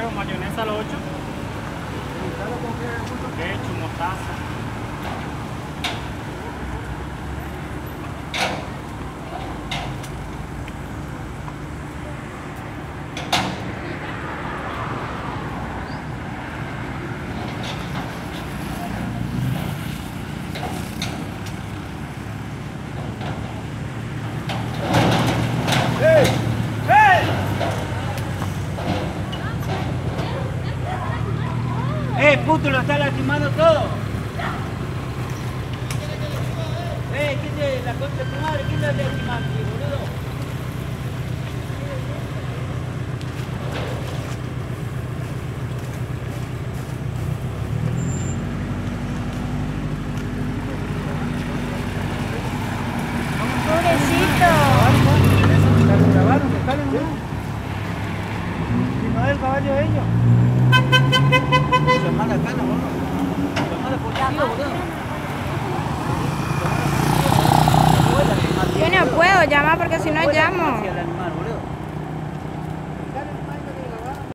Mateo, mayonesa al 8. Ketchup, mostaza. Puto, lo está lastimando todo. ¿Qué te la concha de tu madre? ¿Quién lo está lastimando, boludo? Pobrecito. ¿Lo grabaron? ¿Que salen, no? Si no es el caballo de ellos. Llamar acá, no, boludo. Llamar a policía, boludo. Yo no puedo llamar porque si no llamo. Hacia el animal, boludo.